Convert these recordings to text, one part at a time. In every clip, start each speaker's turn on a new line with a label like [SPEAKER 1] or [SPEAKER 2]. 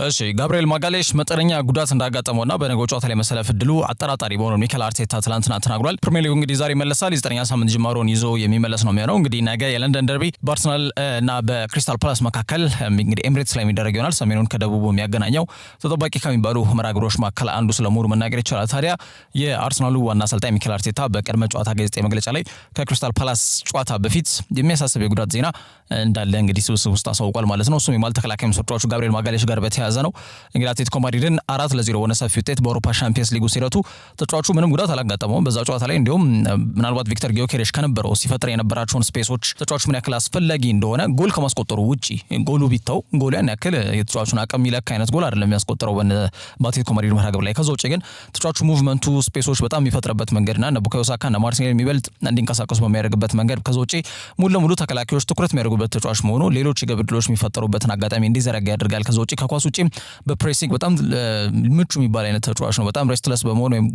[SPEAKER 1] እሺ ጋብሪኤል ማጋሌሽ መጠነኛ ጉዳት እንዳጋጠመውና በነገው ጨዋታ ላይ መሰለፍ እድሉ አጠራጣሪ በሆነው ሚኬል አርቴታ ትላንትና ተናግሯል። ፕሪሚየር ሊጉ እንግዲህ ዛሬ ይመለሳል። የ9ኛ ሳምንት ጅማሮን ይዞ የሚመለስ ነው የሚሆነው። እንግዲህ ነገ የለንደን ደርቢ በአርሰናል እና በክሪስታል ፓላስ መካከል እንግዲህ ኤምሬትስ ላይ የሚደረግ ይሆናል። ሰሜኑን ከደቡቡ የሚያገናኘው ተጠባቂ ከሚባሉ መራግሮች መካከል አንዱ ስለመሆኑ መናገር ይቻላል። ታዲያ የአርሰናሉ ዋና አሰልጣኝ ሚኬል አርቴታ በቅድመ ጨዋታ ጋዜጣዊ መግለጫ ላይ ከክሪስታል ፓላስ ጨዋታ በፊት የሚያሳስብ የጉዳት ዜና እንዳለ እንግዲህ ስብስብ ውስጥ አሳውቋል ማለት ነው። እሱም የማል ተከላካይ መስጫዎቹ ጋብሪኤል ማጋሌሽ ጋር በተያያዘ ነው። እንግዲህ አትሌቲኮ ማድሪድን 4-0 በሆነ ሰፊ ውጤት በአውሮፓ ሻምፒየንስ ሊጉ ሲረቱ ተጫዋቹ ምንም ጉዳት አላጋጠመውም። በዛ ጨዋታ ላይ እንዲሁም ምናልባት ቪክተር ጊዮኬሬሽ ከነበረው ሲፈጥር የነበራቸውን ስፔሶች ተጫዋቹ ምን ያክል አስፈላጊ እንደሆነ ጎል ከማስቆጠሩ ውጪ ጎሉ ቢታው ጎል ያን ያክል የተጫዋቹን አቅም የሚለካ አይነት ጎል አይደለም የሚያስቆጥረው በአትሌቲኮ ማድሪድ መርሃ ግብር ላይ። ከዛ ውጪ ግን ተጫዋቹ ሙቭመንቱ ስፔሶች በጣም የሚፈጥርበት መንገድና እነ ቡካዮ ሳካ እና ማርቲኔሊ የሚበልጥ እንዲንቀሳቀሱ በሚያደርግበት መንገድ ከዛ ውጪ ሙሉ ለሙሉ ተከላካዮች ትኩረት የሚያደርጉበት ተጫዋች መሆኑ ሌሎች የግብ ዕድሎች የሚፈጠሩበትን አጋጣሚ እንዲዘረጋ ያደርጋል። ከዛ ውጪ ከኳስ ውጪ በፕሬሲንግ በጣም ምቹ የሚባል አይነት ተጫዋች ነው። በጣም ሬስትለስ በመሆኑ ወይም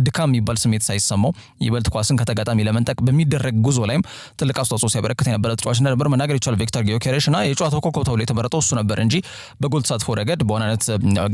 [SPEAKER 1] ድካም የሚባል ስሜት ሳይሰማው ይበልጥ ኳስን ከተጋጣሚ ለመንጠቅ በሚደረግ ጉዞ ላይም ትልቅ አስተዋጽኦ ሲያበረክት የነበረ ተጫዋች ነበር መናገር ይቻላል ቪክተር ጊዮኬሬሽ እና የጨዋታው ኮከብ ተብሎ የተመረጠው እሱ ነበር እንጂ በጎል ተሳትፎ ረገድ በዋናነት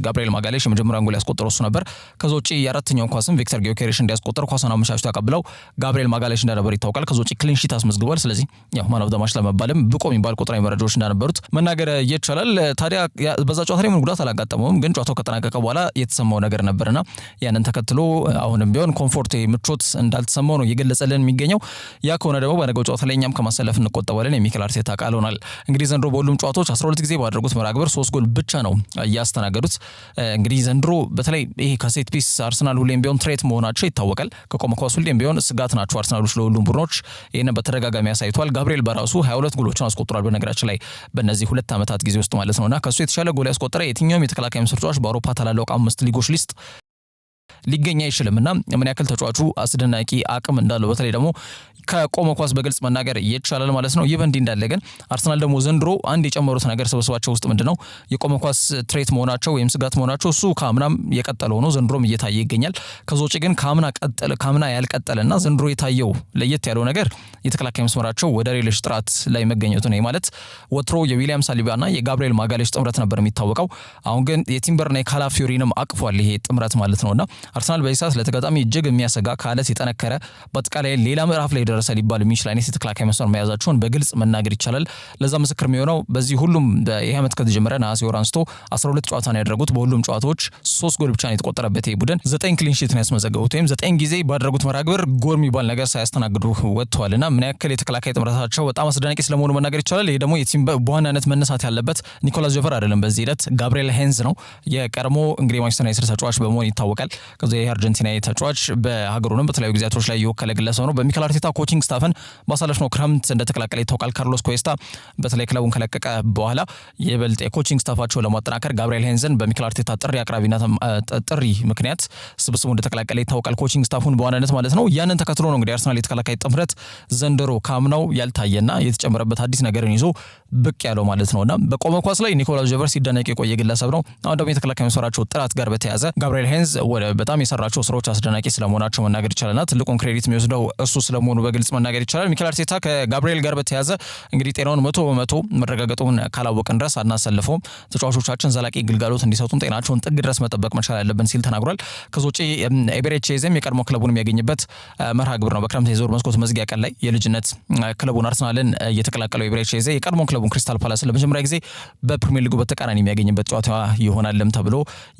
[SPEAKER 1] ጋብሪኤል ማጋሌሽ የመጀመሪያውን ጎል ያስቆጠረው እሱ ነበር። ከዛ ውጪ የአራተኛውን ኳስም ቪክተር ጊዮኬሬሽ እንዲያስቆጠር ኳስን አመቻችቶ ያቀብለው ጋብሪኤል ማጋሌሽ እንደነበር ይታወቃል። ከዛ ውጪ ክሊን ሺት አስመዝግቧል። ስለዚህ ያው ማን ኦፍ ዘ ማች ለመባልም ብቆ የሚባል ቁጥራዊ መረጃዎች እንዳነበሩት መናገር ይቻላል። ታዲያ በዛ ጨዋታ ላይ ምን ጉዳት አላጋጠመውም፣ ግን ጨዋታው ከተጠናቀቀ በኋላ የተሰማው ነገር ነበርና ያንን ተከትሎ አሁንም ቢሆን ኮምፎርት ምቾት እንዳልተሰማው ነው እየገለጸልን የሚገኘው። ያ ከሆነ ደግሞ በነገው ጨዋታ ላይ እኛም ከማሰለፍ እንቆጠባለን የሚኬል አርቴታ ቃል ሆኗል። እንግዲህ ዘንድሮ በሁሉም ጨዋታዎች 12 ጊዜ ባደረጉት መርሃ ግብር 3 ጎል ብቻ ነው ያስተናገዱት። እንግዲህ ዘንድሮ በተለይ ይሄ ከሴት ፒስ አርሰናል ሁሌም ቢሆን ትሬት መሆናቸው ይታወቃል። ከቆመ ኳስ ሁሌም ቢሆን ስጋት ናቸው አርሰናሎች ለሁሉም ቡድኖች። ይሄን በተደጋጋሚ ያሳይቷል። ጋብሪኤል በራሱ 22 ጎሎችን አስቆጥሯል በነገራችን ላይ በእነዚህ 2 ዓመታት ጊዜ ውስጥ ማለት ነውና ከሱ የተሻለ ጎል ያስቆጠረ የትኛውም የተከላካይ መስጫዎች በአውሮፓ ታላላቅ 5 ሊጎች ሊስት ሊገኝ አይችልምና ምን ያክል ተጫዋቹ አስደናቂ አቅም እንዳለው በተለይ ደግሞ ከቆመ ኳስ በግልጽ መናገር ይቻላል ማለት ነው። ይህ በእንዲህ እንዳለ ግን አርሰናል ደግሞ ዘንድሮ አንድ የጨመሩት ነገር ስብስባቸው ውስጥ ምንድነው የቆመ ኳስ ትሬት መሆናቸው ወይም ስጋት መሆናቸው እሱ ካምናም የቀጠለው ነው ዘንድሮም እየታየ ይገኛል። ከዛ ውጪ ግን ካምና ያልቀጠለና ዘንድሮ የታየው ለየት ያለው ነገር የተከላካይ መስመራቸው ወደ ሌሎች ጥራት ላይ መገኘቱ ነው። ማለት ወትሮ የዊሊያም ሳሊባና የጋብሪኤል ማጋሌሽ ጥምረት ነበር የሚታወቀው። አሁን ግን የቲምበርና የካላፊዮሪንም አቅፏል ይሄ ጥምረት ማለት ነውና አርሰናል በኢሳት ለተጋጣሚ እጅግ የሚያሰጋ ካለት የጠነከረ በአጠቃላይ ሌላ ምዕራፍ ላይ ደረሰ ሊባል የሚችል አይነት የተከላካይ መስመር መያዛቸውን በግልጽ መናገር ይቻላል። ለዛ ምስክር የሚሆነው በዚህ ሁሉም ይሄ ዓመት ከተጀመረ ነሐሴ ወር አንስቶ 12 ጨዋታ ነው ያደረጉት። በሁሉም ጨዋታዎች 3 ጎል ብቻ ነው የተቆጠረበት። ይሄ ቡድን 9 ክሊን ሺት ነው ያስመዘገቡት ወይም 9 ጊዜ ባደረጉት መርሃ ግብር ጎል የሚባል ነገር ሳያስተናግዱ ወጥተዋልና ምን ያክል የተከላካይ ጥምረታቸው በጣም አስደናቂ ስለመሆኑ መናገር ይቻላል። ይሄ ደግሞ የቲም በዋናነት መነሳት ያለበት ኒኮላስ ጆቨር አይደለም። በዚህ ሂደት ጋብሪኤል ሄንዝ ነው። የቀድሞ እንግዲህ ማንቸስተር ዩናይትድ ተጫዋች በመሆን ይታወቃል። ከዚህ የአርጀንቲና ተጫዋች በሀገሩንም በተለያዩ ጊዜያቶች ላይ የወከለ ግለሰብ ነው። በሚኬል አርቴታ ኮቺንግ ስታፍን ባሳለፍነው ክረምት እንደተቀላቀለ ይታወቃል። ካርሎስ ኮስታ በተለይ ክለቡን ከለቀቀ በኋላ የበልጥ የኮቺንግ ስታፋቸው ለማጠናከር ጋብሪኤል ሄንዝን በሚኬል አርቴታ ጥሪ አቅራቢና ጥሪ ምክንያት ስብስቡ እንደተቀላቀለ ይታወቃል። ኮቺንግ ስታፉን በዋናነት ማለት ነው። ያንን ተከትሎ ነው እንግዲህ አርሰናል የተከላካይ ጥምረት ዘንድሮ ካምናው ያልታየና የተጨመረበት አዲስ ነገርን ይዞ ብቅ ያለው ማለት ነውና በቆመ ኳስ ላይ ኒኮላስ ጆቨር ሲደነቅ የቆየ ግለሰብ ነው። አሁን ደግሞ የተከላካይ መስመራቸው ጥራት ጋር በተያያዘ ጋብሪኤል ሄንዝ በጣም የሰራቸው ስራዎች አስደናቂ ስለመሆናቸው መናገር ይቻላልና ትልቁን ክሬዲት የሚወስደው እሱ ስለመሆኑ በግልጽ መናገር ይቻላል። ሚኬል አርቴታ ከጋብሪኤል ጋር በተያያዘ እንግዲህ ጤናውን 100% መረጋገጡን ካላወቅን ድረስ አናሰልፈውም፣ ተጫዋቾቻችን ዘላቂ ግልጋሎት እንዲሰጡን ጤናቸውን ጥግ ድረስ መጠበቅ መቻል ያለብን ሲል ተናግሯል። ከዛ ውጪ ኤቤሬቺ ኤዜም የቀድሞ ክለቡን የሚያገኝበት መርሃ ግብር ነው። በክረምት የዝውውር መስኮት መዝጊያ ቀን ላይ የልጅነት ክለቡን አርሰናልን እየተቀላቀለው ኤቤሬቺ ኤዜ የቀድሞ ክለቡን ክሪስታል ፓላስ ለመጀመሪያ ጊዜ በፕሪሚየር ሊጉ በተቃራኒ የሚያገኝበት ጨዋታ ይሆናልም ተብሎ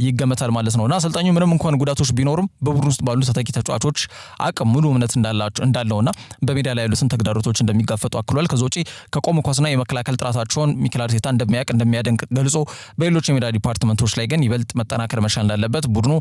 [SPEAKER 1] ይገመታል ማለት ነውና አሰልጣኙ ምንም እንኳን ጉዳቶች ቢኖሩም በቡድን ውስጥ ባሉ ተተኪ ተጫዋቾች አቅም ሙሉ እምነት እንዳለውና በሜዳ ላይ ያሉትን ተግዳሮቶች እንደሚጋፈጡ አክሏል። ከዛ ውጪ ከቆመ ኳስና የመከላከል ጥራታቸውን ሚኬል አርቴታ እንደሚያደንቅ ገልጾ በሌሎች የሜዳ ዲፓርትመንቶች ላይ ግን ይበልጥ መጠናከር መቻል እንዳለበት ቡድኑ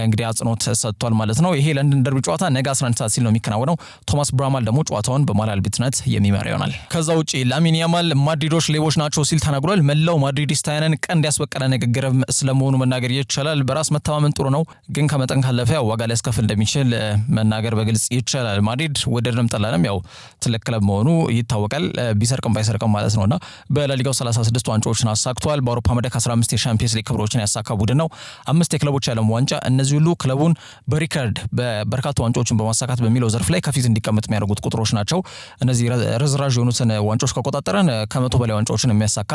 [SPEAKER 1] እንግዲህ አጽንኦት ሰጥቷል ማለት ነው። ይሄ ለንደን ደርቢ ጨዋታ ነገ 11 ሰዓት ሲል ነው የሚከናወነው። ቶማስ ብራማል ደግሞ ጨዋታውን በመሃል አልቢትነት የሚመራ ይሆናል። ከዛ ውጪ ላሚን ያማል ማድሪዶች ሌቦች ናቸው ሲል ተናግሯል። መላው ማድሪዲስታውያንን ቀንድ ያስበቀለ ንግግር ስለመሆኑ መናገር ይቻላል። በራስ መተማመን ጥሩ ነው፣ ግን ከመጠን ካለፈ ያው ዋጋ ሊያስከፍል እንደሚችል መናገር በግልጽ ይቻላል። ማድሪድ ወደድንም ጠላንም ያው ትልቅ ክለብ መሆኑ ይታወቃል፣ ቢሰርቅም ባይሰርቅም ማለት ነውና በላሊጋው 36 ዋንጫዎችን አሳክቷል። በአውሮፓ መድረክ 15 የሻምፒየንስ ሊግ ክብሮችን ያሳካ ቡድን ነው። 5 የክለቦች የዓለም ዋንጫ። እነዚህ ሁሉ ክለቡን በሪከርድ በበርካታ ዋንጫዎችን በማሳካት በሚለው ዘርፍ ላይ ከፊት እንዲቀመጥ የሚያደርጉት ቁጥሮች ናቸው። እነዚህ ርዝራዥ የሆኑትን ዋንጫዎች ከቆጣጠረን ከ100 በላይ ዋንጫዎችን የሚያሳካ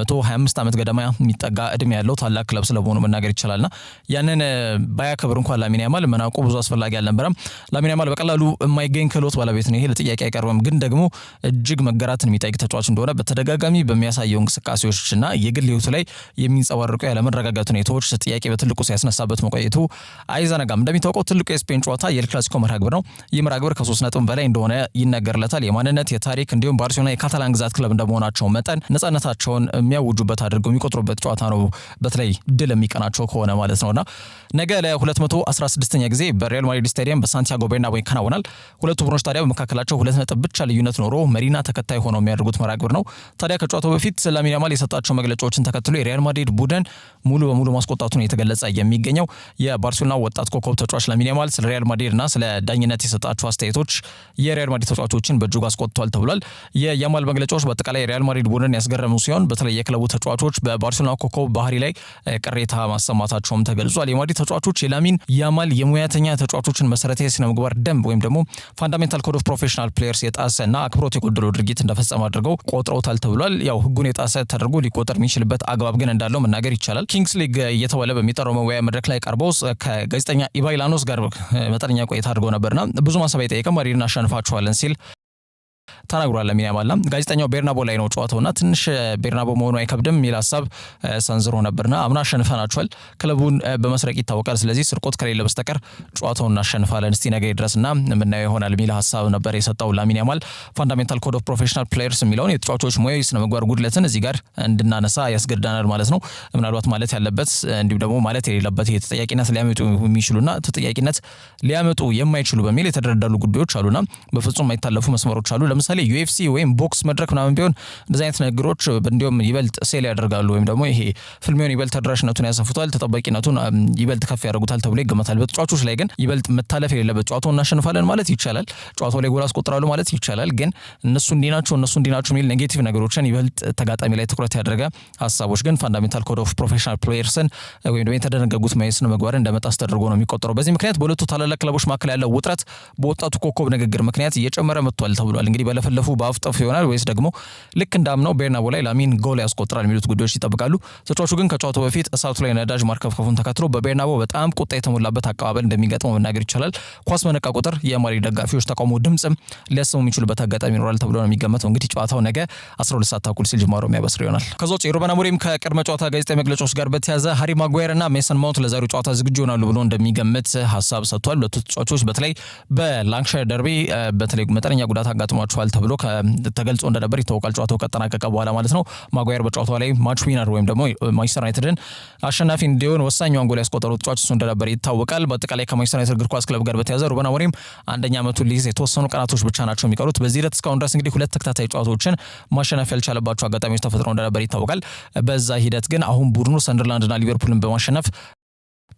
[SPEAKER 1] 125 ዓመት ገደማ የሚጠጋ እድሜ ያለው ታላቅ ክለብ ስለመሆኑ መናገር ይቻላልና ያንን ባያከብር እንኳን ላሚን ያማል መናቁ ብዙ አስፈላጊ አልነበረም። ላሚን ያማል በቀላሉ የማይገኝ ክህሎት ባለቤት ነው። ይሄ ለጥያቄ አይቀርብም። ግን ደግሞ እጅግ መገራትን የሚጠይቅ ተጫዋች እንደሆነ በተደጋጋሚ በሚያሳየው እንቅስቃሴዎችና የግል ህይወቱ ላይ የሚንጸባረቁ ያለመረጋጋት ሁኔታዎች ጥያቄ በትልቁ ሲያስነሳበት መቆየቱ አይዘነጋም። እንደሚታወቀው ትልቁ የስፔን ጨዋታ የኤል ክላሲኮ መርሃ ግብር ነው። ይህ መርሃ ግብር ከ3 ነጥብ በላይ እንደሆነ ይነገርለታል። የማንነት የታሪክ እንዲሁም ባርሴሎና የካታላን ግዛት ክለብ እንደመሆናቸው መጠን ነጻነታቸውን የሚያውጁበት አድርገው የሚቆጥሩበት ጨዋታ ነው። በተለይ ድል የሚቀናቸው ከሆነ ማለት ነውና ነገ ለ216ኛ ጊዜ በሪያል ማድሪድ ስታዲየም በሳንቲያጎ ቤርናቦ ይከናወናል። ሁለቱ ቡድኖች ታዲያ በመካከላቸው 2 ነጥብ ብቻ ልዩነት ኖሮ መሪና ተከታይ ሆነው የሚያደርጉት መርሃ ግብር ነው። ታዲያ ከጨዋታው በፊት ላሚን ያማል የሰጣቸው መግለጫዎችን ተከትሎ የሪያል ማድሪድ ቡድን ሙሉ በሙሉ ማስቆጣቱን የተገለጸ የሚገኘው የባርሴሎና ወጣት ኮከብ ተጫዋች ላሚን ያማል ስለ ሪያል ማድሪድና ስለ ዳኝነት የሰጣቸው አስተያየቶች የሪያል ማድሪድ ተጫዋቾችን በእጅጉ አስቆጥቷል ተብሏል። የያማል መግለጫዎች በአጠቃላይ የሪያል ማድሪድ ቡድን ያስገረሙ ሲሆን በተለይ የክለቡ ተጫዋቾች በባርሴሎና ኮከብ ባህሪ ላይ ቅሬታ ማሰማታቸውም ተገልጿል። የማድሪድ ተጫዋቾች የላሚን ያማል የሙያተኛ ተጫዋቾችን መሰረታዊ ስነ ምግባር ደንብ ወይም ደግሞ ፋንዳሜንታል ኮድ ኦፍ ፕሮፌሽናል ፕሌየርስ የጣሰና አክብሮት የጎደለው ድርጊት እንደፈጸመ አድርገው ቆጥረውታል ተብሏል። ያው ህጉን የጣሰ ተደርጎ ሊቆጠር የሚችልበት አግባብ ግን እንዳለው መናገር ይቻላል። ኪንግስ ሊግ እየተባለ በሚጠራው መወያያ መድረክ ላይ ቀርበው ከጋዜጠኛ ኢቫይ ላኖስ ጋር መጠነኛ ቆይታ አድርገው ነበርና ብዙ ማሰብ የጠየቀ ማድሪድን አሸንፋቸዋለን ሲል ተናግሯል። ላሚን ያማል ጋዜጠኛው ቤርናቦ ላይ ነው ጨዋታውና ትንሽ ቤርናቦ መሆኑ አይከብድም የሚል ሀሳብ ሰንዝሮ ነበርና አምና አሸንፈናቸዋል፣ ክለቡን በመስረቅ ይታወቃል፣ ስለዚህ ስርቆት ከሌለ በስተቀር ጨዋታውን እናሸንፋለን፣ እስቲ ነገ ድረስና የምናየው ይሆናል የሚል ሀሳብ ነበር የሰጠው ላሚን ያማል። ፋንዳሜንታል ኮድ ኦፍ ፕሮፌሽናል ፕሌየርስ የሚለውን የተጫዋቾች ሙያዊ ስነ ምግባር ጉድለትን እዚህ ጋር እንድናነሳ ያስገድዳናል ማለት ነው። ምናልባት ማለት ያለበት እንዲሁም ደግሞ ማለት የሌለበት ተጠያቂነት ሊያመጡ የሚችሉና ተጠያቂነት ሊያመጡ የማይችሉ በሚል የተደረደሩ ጉዳዮች አሉና በፍጹም የማይታለፉ መስመሮች አሉ። ለምሳሌ ዩኤፍሲ ወይም ቦክስ መድረክ ምናምን ቢሆን እንደዚህ አይነት ነገሮች እንዲሁም ይበልጥ ሴል ያደርጋሉ ወይም ደግሞ ይሄ ፍልሚውን ይበልጥ ተደራሽነቱን ያሰፉታል፣ ተጠባቂነቱን ይበልጥ ከፍ ያደርጉታል ተብሎ ይገመታል። በተጫዋቾች ላይ ግን ይበልጥ መታለፍ የሌለበት ጨዋታውን እናሸንፋለን ማለት ይቻላል፣ ጨዋታው ላይ ጎል አስቆጥራሉ ማለት ይቻላል። ግን እነሱ እንዲናቸው የሚል ኔጌቲቭ ነገሮችን ይበልጥ ተጋጣሚ ላይ ትኩረት ያደረገ ሀሳቦች ግን ፋንዳሜንታል ኮድ ኦፍ ፕሮፌሽናል ፕሌየርስን ወይም ደግሞ የተደነገጉት ስነ ምግባርን እንደመጣስ ተደርጎ ነው የሚቆጠረው። በዚህ ምክንያት በሁለቱ ታላላቅ ክለቦች መካከል ያለው ውጥረት በወጣቱ ኮከብ ንግግር ምክንያት እየጨመረ መጥቷል ተብሏል። እንግዲህ በለፈለፉ በአፍጠፉ ይሆናል ወይስ ደግሞ ልክ እንዳምነው ቤርናቦ ላይ ላሚን ጎል ያስቆጥራል የሚሉት ጉዳዮች ይጠብቃሉ። ተጫዋቹ ግን ከጨዋታው በፊት እሳቱ ላይ ነዳጅ ማርከፍከፉን ተከትሎ በቤርናቦ በጣም ቁጣ የተሞላበት አቀባበል እንደሚገጥመው መናገር ይቻላል። ኳስ በነቃ ቁጥር የማድሪድ ደጋፊዎች ተቃውሞ ድምጽም ሊያሰሙ የሚችሉበት አጋጣሚ ይኖራል ተብሎ ነው የሚገመተው። እንግዲህ ጨዋታው ነገ 12 ሰዓት ተኩል ሲል ጅማሮ የሚያበስር ይሆናል። ከዛ ውጭ ሩበን አሞሪም ከቅድመ ጨዋታ ጋዜጣዊ መግለጫዎች ጋር በተያያዘ ሃሪ ማጓየር እና ሜሰን ማውንት ለዛሬው ጨዋታ ዝግጁ ይሆናሉ ብሎ እንደሚገምት ሀሳብ ሰጥቷል። ሁለቱ ተጫዋቾች በተለይ በላንክሻየር ደርቢ በተለይ መጠነኛ ጉዳት አጋጥሟቸዋል ተብሎ ተገልጾ እንደነበር ይታወቃል። ጨዋታው ከተጠናቀቀ በኋላ ማለት ነው። ማጓየር በጨዋታው ላይ ማች ዊነር ወይም ደግሞ ማንቸስተር ዩናይትድን አሸናፊ እንዲሆን ወሳኛውን ጎል ያስቆጠረው ተጫዋች እሱ እንደነበር ይታወቃል። በአጠቃላይ ከማንቸስተር ዩናይትድ እግር ኳስ ክለብ ጋር በተያያዘ ሩበን አሞሪም አንደኛ ዓመቱን ሊይዝ የተወሰኑ ቀናቶች ብቻ ናቸው የሚቀሩት። በዚህ ሂደት እስካሁን ድረስ እንግዲህ 2 ተከታታይ ጨዋታዎችን ማሸነፍ ያልቻለባቸው አጋጣሚዎች ተፈጥረው እንደነበር ይታወቃል። በዛ ሂደት ግን አሁን ቡድኑ ሰንደርላንድና ሊቨርፑልን በማሸነፍ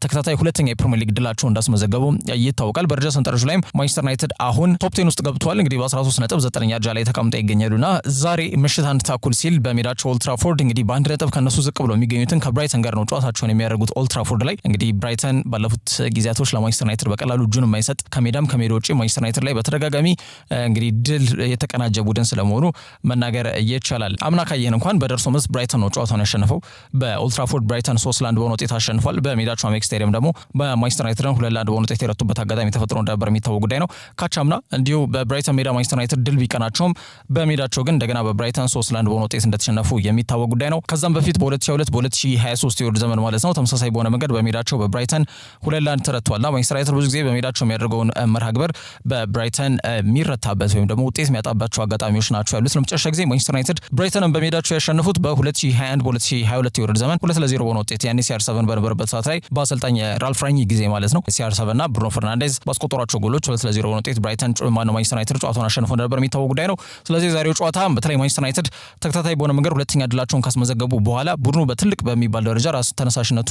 [SPEAKER 1] ተከታታይ ሁለተኛ የፕሪሚየር ሊግ ድላቸው እንዳስመዘገቡ ይታወቃል። በደረጃ ሰንጠረዡ ላይም ማንቸስተር ዩናይትድ አሁን ቶፕ 10 ውስጥ ገብቷል። እንግዲህ በ13 ነጥብ 9ኛ ደረጃ ላይ ተቀምጠው ይገኛሉና ዛሬ ምሽት 1 ተኩል ሲል በሜዳቸው ኦልድ ትራፎርድ እንግዲህ በ1 ነጥብ ከነሱ ዝቅ ብለው የሚገኙትን ከብራይተን ጋር ነው ጨዋታቸውን የሚያደርጉት ኦልድ ትራፎርድ ላይ። እንግዲህ ብራይተን ባለፉት ጊዜያቶች ለማንቸስተር ዩናይትድ በቀላሉ እጁን የማይሰጥ ከሜዳም ከሜዳ ውጪ ማንቸስተር ዩናይትድ ላይ በተደጋጋሚ እንግዲህ ድል የተቀናጀ ቡድን ስለመሆኑ መናገር ይቻላል። አምና ካየን እንኳን በደርሶ መልስ ብራይተን ነው ጨዋታውን ያሸነፈው። በኦልድ ትራፎርድ ብራይተን 3-1 በሆነ ውጤት አሸንፏል። በሜዳቸው አሜክስ ስታዲየም ደግሞ ማንቸስተር ዩናይትድን 2-1 በሆነ ውጤት የረቱበት አጋጣሚ ተፈጥሮ እንደነበር የሚታወቅ ጉዳይ ነው። ካቻምና እንዲሁ በብራይተን ሜዳ ማንቸስተር ዩናይትድ ድል ቢቀናቸውም በሜዳቸው ግን እንደገና በብራይተን 3-1 በሆነ ውጤት እንደተሸነፉ የሚታወቅ ጉዳይ ነው። ከዛም በፊት በ2022 በ2023 የውድድር ዘመን ማለት ነው ተመሳሳይ በሆነ መንገድ በሜዳቸው በብራይተን 2-1 ተረቷልና ማንቸስተር ዩናይትድ ብዙ ጊዜ በሜዳቸው የሚያደርገውን መርሃ ግብር በብራይተን የሚረታበት ወይም ደግሞ ውጤት የሚያጣባቸው አጋጣሚዎች ናቸው ያሉት። ለመጨረሻ ጊዜ ማንቸስተር ዩናይትድ ብራይተንን በሜዳቸው ያሸነፉት በ2021 በ2022 የውድድር ዘመን 2-0 በሆነ ውጤት ያኔ CR7 በነበረበት ሰዓት ላይ በአሰልጣኝ በአሰልጣኝ ራልፍ ራኒክ ጊዜ ማለት ነው CR7 እና ብሩኖ ፈርናንዴዝ ባስቆጠሯቸው ጎሎች 2-0 በሆነ ውጤት ብራይተን ማንቸስተር ዩናይትድ ጨዋታውን አሸንፎ ነበር የሚታወቅ ጉዳይ ነው። ስለዚህ ዛሬው ጨዋታ በተለይ ማንቸስተር ዩናይትድ ተከታታይ በሆነ መንገድ ሁለተኛ ድላቸውን ካስመዘገቡ በኋላ ቡድኑ በትልቅ በሚባል ደረጃ ራስ ተነሳሽነቱ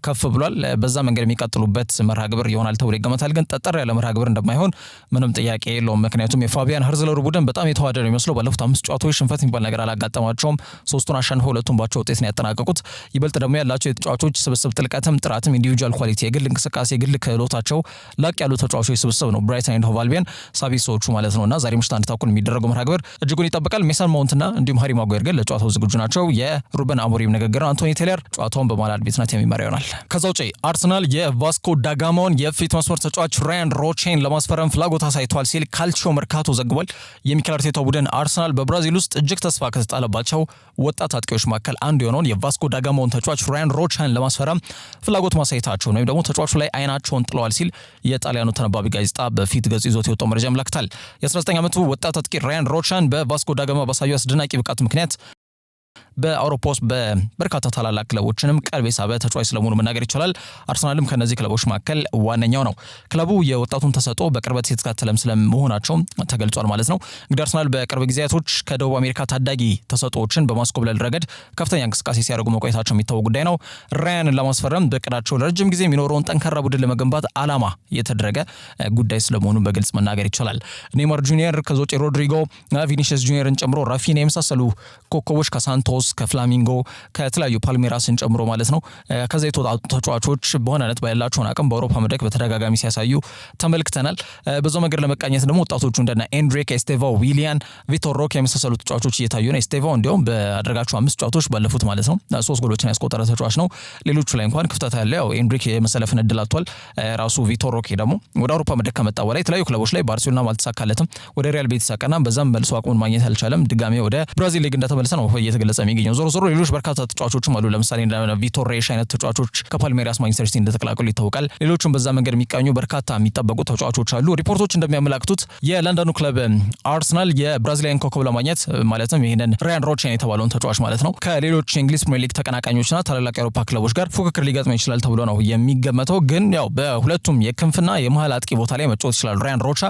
[SPEAKER 1] ከፍ ብሏል። በዛ መንገድ የሚቀጥሉበት መርሃ ግብር ይሆናል ተብሎ ይገመታል። ግን ጠጠር ያለ መርሃ ግብር እንደማይሆን ምንም ጥያቄ የለውም። ምክንያቱም የፋቢያን ሀርዝለሩ ቡድን በጣም የተዋደደ ነው የሚመስለው። ባለፉት 5 ጨዋታዎች ሽንፈት የሚባል ነገር አላጋጠማቸውም። 3ቱን አሸንፈው 2ቱን ባቸው ውጤት ነው ያጠናቀቁት። ይበልጥ ደግሞ ያላቸው የተጫዋቾች ስብስብ ጥልቀትም ጥራትም ኢንዲቪጁዋል ኳሊቲ የግል እንቅስቃሴ የግል ክህሎታቸው ላቅ ያሉ ተጫዋቾች ስብስብ ነው ብራይተን ኤንድ ሆቭ አልቢዮን ሳቢሶቹ ማለት ነውና ዛሬ ምሽት 1 ተኩል የሚደረገው መርሃ ግብር እጅጉን ይጠበቃል። ሜሰን ማውንትና እንዲሁም ሃሪ ማጓየር ግን ለጨዋታው ዝግጁ ናቸው። የሩበን አሞሪም ንግግር አንቶኒ ቴለር ጨዋታውን በመሃል አልቢትነት የሚመራ ይሆናል። ከዛ ውጪ አርሰናል የቫስኮ ዳጋማውን የፊት መስመር ተጫዋች ራያን ሮቼን ለማስፈረም ፍላጎት አሳይቷል ሲል ካልቺዮ መርካቶ ዘግቧል። የሚኬል አርቴታው ቡድን አርሰናል በብራዚል ውስጥ እጅግ ተስፋ ከተጣለባቸው ወጣት አጥቂዎች መካከል አንዱ የሆነውን የቫስኮ ዳጋማውን ተጫዋች ራያን ሮቼን ለማስፈረም ፍላጎት ማሳየታቸውን ወይም ደግሞ ተጫዋቹ ላይ አይናቸውን ጥለዋል ሲል የጣሊያኑ ተነባቢ ጋዜጣ በፊት ገጽ ይዞት የወጣው መረጃ ያመለክታል። የ19 ዓመቱ ወጣት አጥቂ ራያን ሮቼን በቫስኮ ዳጋማ ባሳየው አስደናቂ ብቃት ምክንያት በአውሮፓ ውስጥ በበርካታ ታላላቅ ክለቦችንም ቀልብ የሳበ ተጫዋች ስለመሆኑ መናገር ይቻላል። አርሰናልም ከነዚህ ክለቦች መካከል ዋነኛው ነው። ክለቡ የወጣቱን ተሰጥኦ በቅርበት የተከታተለም ስለመሆናቸው ተገልጿል ማለት ነው። እንግዲህ አርሰናል በቅርብ ጊዜያቶች ከደቡብ አሜሪካ ታዳጊ ተሰጥኦዎችን በማስኮብለል ረገድ ከፍተኛ እንቅስቃሴ ሲያደርጉ መቆየታቸው የሚታወቅ ጉዳይ ነው። ራያንን ለማስፈረም በቅዳቸው ለረጅም ጊዜ የሚኖረውን ጠንካራ ቡድን ለመገንባት ዓላማ የተደረገ ጉዳይ ስለመሆኑ በግልጽ መናገር ይቻላል። ኔይማር ጁኒየር ከዞጪ ሮድሪጎ፣ ቪኒሲየስ ጁኒየርን ጨምሮ ራፊና የመሳሰሉ ኮከቦች ከሳንቶስ ከፍላሚንጎ ከተለያዩ ፓልሜራስን ጨምሮ ማለት ነው ከዛ የተወጣጡ ተጫዋቾች በሆነነት ባላቸውን አቅም በአውሮፓ መድረክ በተደጋጋሚ ሲያሳዩ ተመልክተናል። በዛው መንገድ ለመቃኘት ደግሞ ወጣቶቹ እንደና ኤንድሪክ ኤስቴቫ ዊሊያን ቪቶር ሮክ የመሳሰሉ ተጫዋቾች እየታዩ ነው። ኤስቴቫ እንዲያውም በአደረጋቸው 5 ጨዋታዎች ባለፉት ማለት ነው 3 ጎሎችን ያስቆጠረ ተጫዋች ነው። ሌሎቹ ላይ እንኳን ክፍተት ያለ ያው ኤንድሪክ የመሰለፍን እድል አጥቷል። ራሱ ቪቶር ሮክ ደግሞ ወደ አውሮፓ መድረክ ከመጣ በኋላ የተለያዩ ክለቦች ላይ ባርሴሎና አልተሳካለትም። ወደ ሪያል ቤቲስ አቀና በዛም መልሶ አቅሙን ማግኘት አልቻለም። ድጋሜ ወደ ብራዚል ሊግ እንደተመለሰ ነው እየተገለጸ የሚገኘው። ዞሮ ሌሎች በርካታ ተጫዋቾችም አሉ። ለምሳሌ እንደ ቪቶር ሬሽ አይነት ተጫዋቾች ከፓልሜራስ ማንቸስተር ሲቲ እንደተቀላቀሉ ይታወቃል። ሌሎችም በዛ መንገድ የሚቃኙ በርካታ የሚጠበቁ ተጫዋቾች አሉ። ሪፖርቶች እንደሚያመላክቱት የለንደኑ ክለብ አርሰናል የብራዚሊያን ኮከብ ለማግኘት ማለትም ይሄንን ራያን ሮቼን የተባለውን ተጫዋች ማለት ነው ከሌሎች የእንግሊዝ ፕሪሚየር ሊግ ተቀናቃኞችና ታላላቅ የአውሮፓ ክለቦች ጋር ፉክክር ሊገጥም ይችላል ተብሎ ነው የሚገመተው። ግን ያው በሁለቱም የክንፍና የመሃል አጥቂ ቦታ ላይ መጫወት ይችላል ራያን ሮቻ።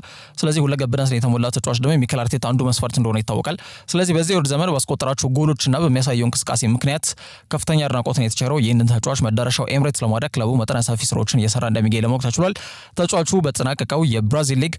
[SPEAKER 1] ስለዚህ ሁለገብነት የተሞላ ተጫዋች ደግሞ የሚኬል አርቴታ አንዱ መስፈርት እንደሆነ ይታወቃል። ስለዚህ በዚህ ወር ዘመን ባስቆጠራቸው ጎሎችና በሚያሳየው እንቅስቃሴ ምክንያት ከፍተኛ አድናቆትን የተቸረው ይህንን ተጫዋች መዳረሻው ኤምሬትስ ለማድረግ ክለቡ መጠነ ሰፊ ስራዎችን እየሰራ እንደሚገኝ ለማወቅ ተችሏል። ተጫዋቹ በተጠናቀቀው የብራዚል ሊግ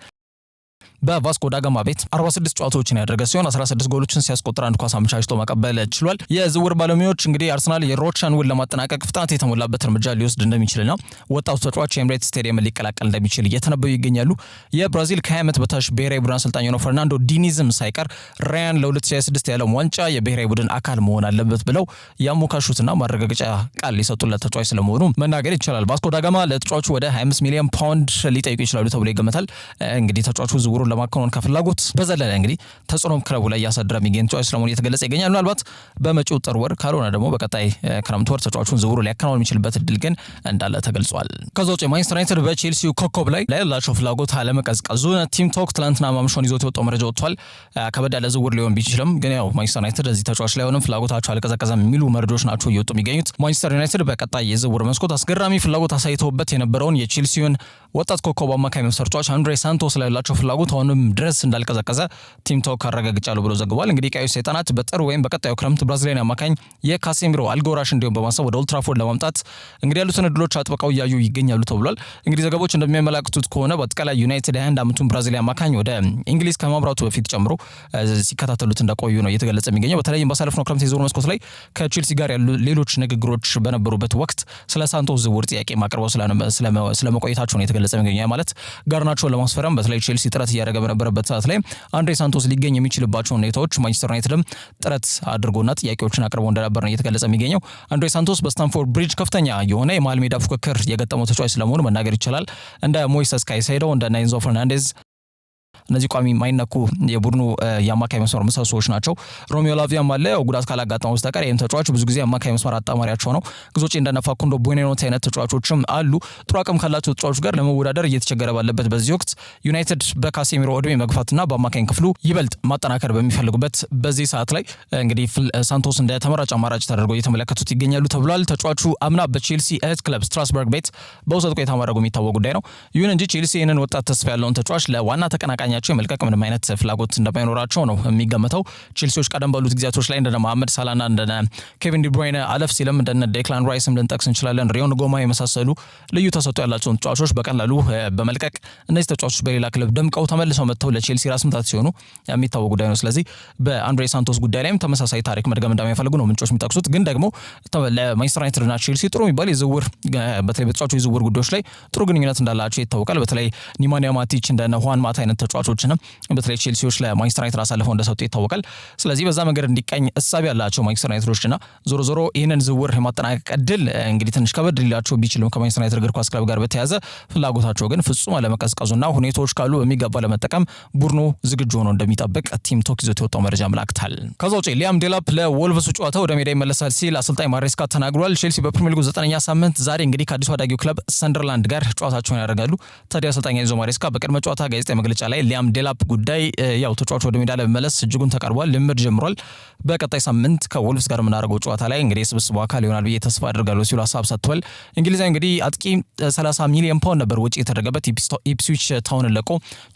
[SPEAKER 1] በቫስኮ ዳጋማ ቤት 46 ጨዋታዎችን ያደረገ ሲሆን 16 ጎሎችን ሲያስቆጥር አንድ ኳስ አመቻችቶ መቀበል ችሏል። የዝውውር ባለሙያዎች እንግዲህ አርሰናል የሮቻን ውል ለማጠናቀቅ ፍጥነት የተሞላበት እርምጃ ሊወስድ እንደሚችልና ወጣቱ ተጫዋች የኤምሬትስ ስቴዲየም ሊቀላቀል እንደሚችል እየተነበዩ ይገኛሉ። የብራዚል ከ20 ዓመት በታች ብሔራዊ ቡድን አሰልጣኝ ነው ፈርናንዶ ዲኒዝም ሳይቀር ራያን ለ2026 የዓለም ዋንጫ የብሔራዊ ቡድን አካል መሆን አለበት ብለው ያሞካሹትና ማረጋገጫ ቃል ሊሰጡለት ተጫዋች ስለመሆኑ መናገር ይቻላል። ቫስኮ ዳጋማ ለተጫዋቹ ወደ 25 ሚሊዮን ፓውንድ ሊጠይቁ ይችላሉ ተብሎ ይገመታል። እንግዲህ ተጫዋቹ ዝውውሩን ለማከናወን ከፍላጎት በዘለለ እንግዲህ ተጽዕኖም ክለቡ ላይ ያሳደረ የሚገኝ ተጫዋች ስለመሆኑ እየተገለጸ ይገኛል። ምናልባት በመጪው ጥር ወር ካልሆነ ደግሞ በቀጣይ ክረምት ወር ተጫዋቹን ዝውውሩ ሊያከናውን የሚችልበት እድል ግን እንዳለ ተገልጿል። ከዛ ውጪ ማንቸስተር ዩናይትድ በቼልሲው ኮከብ ላይ ያላቸው ፍላጎት አለመቀዝቀዙ ቲም ቶክ ትላንትና ማምሻውን ይዞት የወጣው መረጃ ወጥቷል። ከበድ ያለ ዝውውር ሊሆን ቢችልም ግን ያው ማንቸስተር ዩናይትድ እዚህ ተጫዋች ላይ ሆነም ፍላጎታቸው አልቀዘቀዘም የሚሉ መረጃዎች ናቸው እየወጡ የሚገኙት። ማንቸስተር ዩናይትድ በቀጣይ የዝውውር መስኮት አስገራሚ ፍላጎት አሳይተውበት የነበረውን የቼልሲውን ወጣት ኮከብ አማካይ መስመር ተጫዋች አንድሬ ሳንቶስ ላይ ያላቸው ፍላጎት አሁንም ድረስ እንዳልቀዘቀዘ ቲም ቶክ አረጋግጫለሁ ብሎ ዘግቧል። እንግዲህ ቀዩ ሰይጣናት በጥር ወይም በቀጣዩ ክረምት ብራዚሊያን አማካኝ የካሴሚሮ አልጎራሽ እንዲሁም በማሰብ ወደ ኦልድ ትራፎርድ ለማምጣት እንግዲህ ያሉትን እድሎች አጥብቀው እያዩ ይገኛሉ ተብሏል። እንግዲህ ዘገቦች እንደሚያመላክቱት ከሆነ በአጠቃላይ ዩናይትድ 21 ዓመቱን ብራዚሊያን አማካኝ ወደ እንግሊዝ ከማምራቱ በፊት ጨምሮ ሲከታተሉት እንደቆዩ ነው እየተገለጸ የሚገኘው። በተለይም ባሳለፍነው ክረምት የዝውውር መስኮት ላይ ከቼልሲ ጋር ያሉ ሌሎች ንግግሮች በነበሩበት ወቅት ስለ ሳንቶስ ዝውውር ጥያቄ ማቅረበው ስለመቆየታቸው ነው የተገለጸ የሚገኘው። ማለት ጋርናቾን ለማስፈረም በተለይ ቼልሲ ጥረት እያደረገ በነበረበት ሰዓት ላይ አንድሬ ሳንቶስ ሊገኝ የሚችልባቸው ሁኔታዎች ማንቸስተር ዩናይትድም ጥረት አድርጎና ጥያቄዎችን አቅርቦ እንደነበር ነው እየተገለጸ የሚገኘው። አንድሬ ሳንቶስ በስታንፎርድ ብሪጅ ከፍተኛ የሆነ የመሃል ሜዳ ፉክክር የገጠመው ተጫዋች ስለመሆኑ መናገር ይቻላል። እንደ ሞይሰስ ካይሴዶ እንደ ኤንዞ ፈርናንዴዝ እነዚህ ቋሚ ማይነኩ የቡድኑ የአማካይ መስመር ምሰሶዎች ናቸው። ሮሚዮ ላቪያም አለ ጉዳት ካላጋጠመው በስተቀር ይህም ተጫዋች ብዙ ጊዜ አማካይ መስመር አጣማሪያቸው ነው። ግዞጪ እንደነ ፋኩንዶ ቡኔኖት አይነት ተጫዋቾችም አሉ። ጥሩ አቅም ካላቸው ተጫዋቾች ጋር ለመወዳደር እየተቸገረ ባለበት በዚህ ወቅት ዩናይትድ በካሴሚሮ እድሜ መግፋትና በአማካኝ ክፍሉ ይበልጥ ማጠናከር በሚፈልጉበት በዚህ ሰዓት ላይ እንግዲህ ሳንቶስ እንደ ተመራጭ አማራጭ ተደርገው እየተመለከቱት ይገኛሉ ተብሏል። ተጫዋቹ አምና በቼልሲ እህት ክለብ ስትራስበርግ ቤት በውሰት ቆይታ ማድረጉ የሚታወቅ ጉዳይ ነው። ይሁን እንጂ ቼልሲ ይህንን ወጣት ተስፋ ያለውን ተጫዋች ለዋና ተቀናቃኛቸው የመልቀቅ ምንም አይነት ፍላጎት እንደማይኖራቸው ነው የሚገመተው። ቼልሲዎች ቀደም ባሉት ጊዜያቶች ላይ እንደነ መሐመድ ሳላና እንደነ ኬቪን ዲብሮይነ አለፍ ሲልም እንደነ ዴክላን ራይስም ልንጠቅስ እንችላለን። ሪዮን ጎማ የመሳሰሉ ልዩ ተሰጥኦ ያላቸውን ተጫዋቾች በቀላሉ በመልቀቅ እነዚህ ተጫዋቾች በሌላ ክለብ ደምቀው ተመልሰው መጥተው ለቼልሲ ራስ ምታት ሲሆኑ የሚታወቅ ጉዳይ ነው። ስለዚህ በአንድሬ ሳንቶስ ጉዳይ ላይም ተመሳሳይ ታሪክ መድገም እንደማይፈልጉ ነው ምንጮች የሚጠቅሱት። ግን ደግሞ ለማንቸስተር ዩናይትድና ቼልሲ ጥሩ የሚባል የዝውውር በተለይ በተጫዋቹ የዝውውር ጉዳዮች ላይ ጥሩ ግንኙነት እንዳላቸው ይታወቃል። በተለይ ኒማንያ ማቲች እንደነ ሁዋን ማታ አይነት ተጫዋቾችንም በተለይ ቼልሲዎች ለማንቸስተር ዩናይትድ አሳልፈው እንደሰጡ ይታወቃል። ስለዚህ በዛ መንገድ እንዲቀኝ እሳቤ ያላቸው ማንቸስተር ዩናይትዶችና ዞሮ ዞሮ ይህንን ዝውውር የማጠናቀቅ እድል እንግዲህ ትንሽ ከበድ ሊላቸው ቢችልም ከማንቸስተር ዩናይትድ እግር ኳስ ክለብ ጋር በተያያዘ ፍላጎታቸው ግን ፍጹም አለመቀዝቀዙና ሁኔታዎች ካሉ በሚገባ ለመጠቀም ቡድኑ ዝግጁ ሆኖ እንደሚጠብቅ ቲም ቶክ ይዞት የወጣው መረጃ አመላክታል። ከዛ ውጪ ሊያም ዴላፕ ለወልቭሱ ጨዋታ ወደ ሜዳ ይመለሳል ሲል አሰልጣኝ ማሬስካ ተናግሯል። ቼልሲ በፕሪሚየር ሊጉ 9ኛ ሳምንት ዛሬ እንግዲህ ከአዲሱ አዳጊው ክለብ ሰንደርላንድ ጋር ጨዋታቸውን ያደርጋሉ። ታዲያ አሰልጣኝ ኤንዞ ማሬስካ በቅድመ ጨዋታ ጋዜጣዊ መግለጫ ላይ ሊያም ዴላፕ ጉዳይ ያው ተጫዋቹ ወደ ሜዳ ለመመለስ እጅጉን ተቃርቧል፣ ልምድ ጀምሯል። በቀጣይ ሳምንት ከወልቭስ ጋር የምናደርገው ጨዋታ ላይ እንግዲህ የስብስቡ አካል ይሆናል ብዬ ተስፋ አድርጋለሁ ሲሉ ሀሳብ ሰጥተዋል። እንግሊዛዊ እንግዲህ አጥቂ 30 ሚሊዮን ፓውንድ ነበር ወጪ የተደረገበት ኢፕስዊች ታውንን ለቆ